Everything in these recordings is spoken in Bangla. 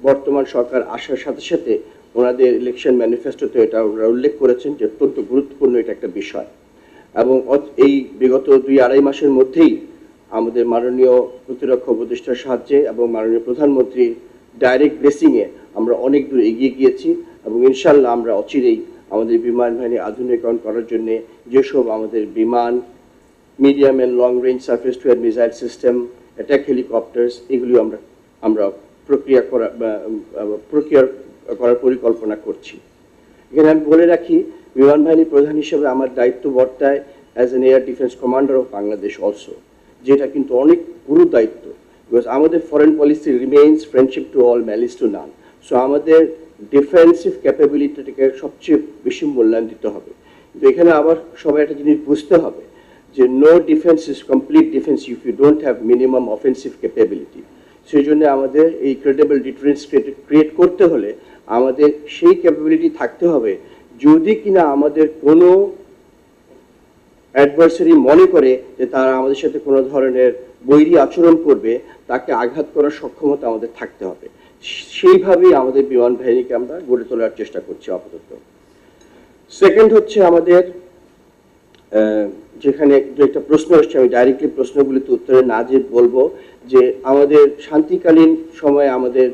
বর্তমান সরকার আসার সাথে সাথে ওনাদের ইলেকশন ম্যানিফেস্টোতে এটা ওনারা উল্লেখ করেছেন যে অত্যন্ত গুরুত্বপূর্ণ এটা একটা বিষয়। এবং এই বিগত 2-2.5 মাসের মধ্যেই আমাদের মাননীয় প্রতিরক্ষা উপদেষ্টার সাহায্যে এবং মাননীয় প্রধানমন্ত্রীর ডাইরেক্ট ব্লেসিংয়ে আমরা অনেক দূর এগিয়ে গিয়েছি এবং ইনশাল্লাহ আমরা অচিরেই আমাদের বিমান বাহিনী আধুনিকরণ করার জন্য যেসব আমাদের বিমান, medium and long range surface two air missile system, attack helicopters, এগুলি আমরা প্রক্রিয়া করার পরিকল্পনা করছি। এখানে আমি বলে রাখি, বিমান বাহিনীর প্রধান হিসেবে আমার দায়িত্ব বর্তায় as an air defence commander of Bangladesh also, যেটা কিন্তু অনেক গুরু দায়িত্ব। বিকজ আমাদের foreign policy remains friendship to all, malice two naan. So আমাদের ডিফেন্সিভ ক্যাপাবিলিটিটাকে সবচেয়ে বেশি মূল্যায়ন দিতে হবে। কিন্তু এখানে আবার সবাই একটা জিনিস বুঝতে হবে যে no defence is complete defence if you don't have minimum offensive capability. সেই জন্য আমাদের এই ক্রেডিবল ডিফারেন্স ক্রিয়েট করতে হলে আমাদের সেই ক্যাপাবিলিটি থাকতে হবে, যদি কিনা আমাদের কোনো অ্যাডভার্সারি মনে করে যে তারা আমাদের সাথে কোনো ধরনের বৈরী আচরণ করবে, তাকে আঘাত করার সক্ষমতা আমাদের থাকতে হবে। সেইভাবেই আমাদের বিমান বাহিনীকে আমরা গড়ে তোলার চেষ্টা করছি আপাতত। সেকেন্ড হচ্ছে আমাদের যেখানে একটা প্রশ্ন আসছে, আমি ডাইরেক্টলি প্রশ্নগুলিতে উত্তরে না যে বলবো যে আমাদের শান্তিকালীন সময়ে আমাদের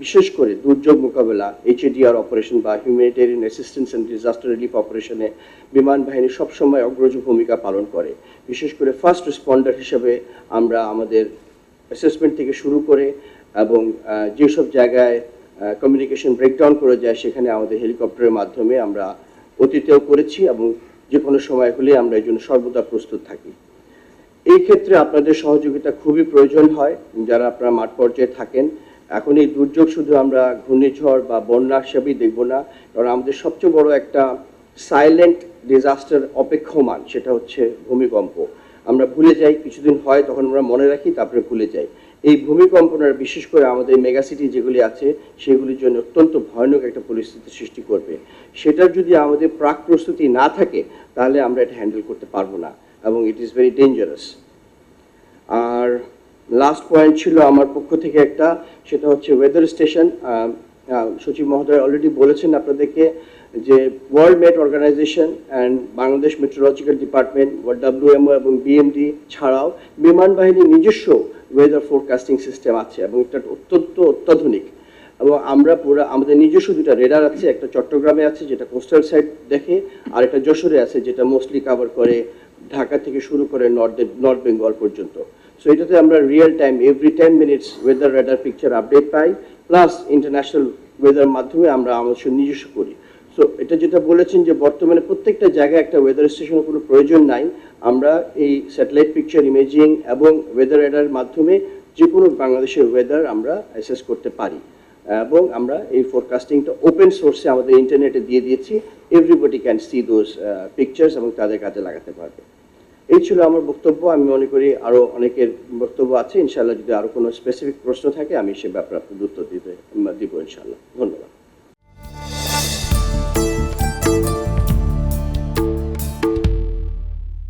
বিশেষ করে দুর্যোগ মোকাবেলা, HADR অপারেশন বা humanitarian assistance and disaster relief অপারেশনে বিমান বাহিনী সবসময় অগ্রজ ভূমিকা পালন করে। বিশেষ করে ফার্স্ট রেসপন্ডার হিসেবে আমরা আমাদের অ্যাসেসমেন্ট থেকে শুরু করে এবং যেসব জায়গায় কমিউনিকেশন ব্রেকডাউন করে যায় সেখানে আমাদের হেলিকপ্টারের মাধ্যমে আমরা অতীতেও করেছি এবং যে কোনো সময় হলে আমরা এই জন্য সর্বদা প্রস্তুত থাকি। এই ক্ষেত্রে আপনাদের সহযোগিতা খুবই প্রয়োজন হয়, যারা আপনারা মাঠ পর্যায়ে থাকেন। এখন এই দুর্যোগ শুধু আমরা ঘূর্ণিঝড় বা বন্যা হিসেবেই দেখব না, কারণ আমাদের সবচেয়ে বড় একটা সাইলেন্ট ডিজাস্টার অপেক্ষমান, সেটা হচ্ছে ভূমিকম্প। আমরা ভুলে যাই, কিছুদিন হয় তখন আমরা মনে রাখি, তারপরে ভুলে যাই। এই ভূমিকম্পটা বিশেষ করে আমাদের মেগাসিটি যেগুলি আছে সেগুলির জন্য অত্যন্ত ভয়ানক একটা পরিস্থিতি সৃষ্টি করবে। সেটার যদি আমাদের প্রাক প্রস্তুতি না থাকে তাহলে আমরা এটা হ্যান্ডেল করতে পারবো না এবং ইট ইজ ভেরি ডেঞ্জারাস। আর লাস্ট পয়েন্ট ছিল আমার পক্ষ থেকে একটা, সেটা হচ্ছে ওয়েদার স্টেশন। সচিব মহোদয় অলরেডি বলেছেন আপনাদেরকে যে world met organisation and Bangladesh meteorological department, WMO এবং BMD ছাড়াও বিমান বাহিনীর নিজস্ব ওয়েদার ফোরকাস্টিং সিস্টেম আছে এবং এটা অত্যন্ত অত্যাধুনিক। এবং আমরা পুরো আমাদের নিজস্ব দুটা রেডার আছে, একটা চট্টগ্রামে আছে যেটা কোস্টাল সাইড দেখে, আর একটা যশোরে আছে যেটা মোস্টলি কভার করে ঢাকা থেকে শুরু করে নর্থ বেঙ্গল পর্যন্ত। সো এটাতে আমরা real time every 10 minutes weather radar picture update পাই, প্লাস ইন্টারন্যাশনাল ওয়েদার মাধ্যমে আমরা আমাদের নিজস্ব করি। সো এটা যেটা বলেছেন যে বর্তমানে প্রত্যেকটা জায়গায় একটা ওয়েদার স্টেশনের কোনো প্রয়োজন নাই, আমরা এই স্যাটেলাইট পিকচার ইমেজিং এবং ওয়েদার রেডারের মাধ্যমে যে কোনো বাংলাদেশের ওয়েদার আমরা অ্যাসেস করতে পারি এবং আমরা এই ফোরকাস্টিংটা ওপেন সোর্সে আমাদের ইন্টারনেটে দিয়ে দিয়েছি। Everybody can see those pictures এবং তাদের কাজে লাগাতে পারবে। এই ছিল আমার বক্তব্য। আমি মনে করি আরও অনেকের বক্তব্য আছে, ইনশাআল্লাহ যদি আরও কোনো স্পেসিফিক প্রশ্ন থাকে আমি সে ব্যাপারে আপনাদের উত্তর দিব ইনশাআল্লাহ। ধন্যবাদ।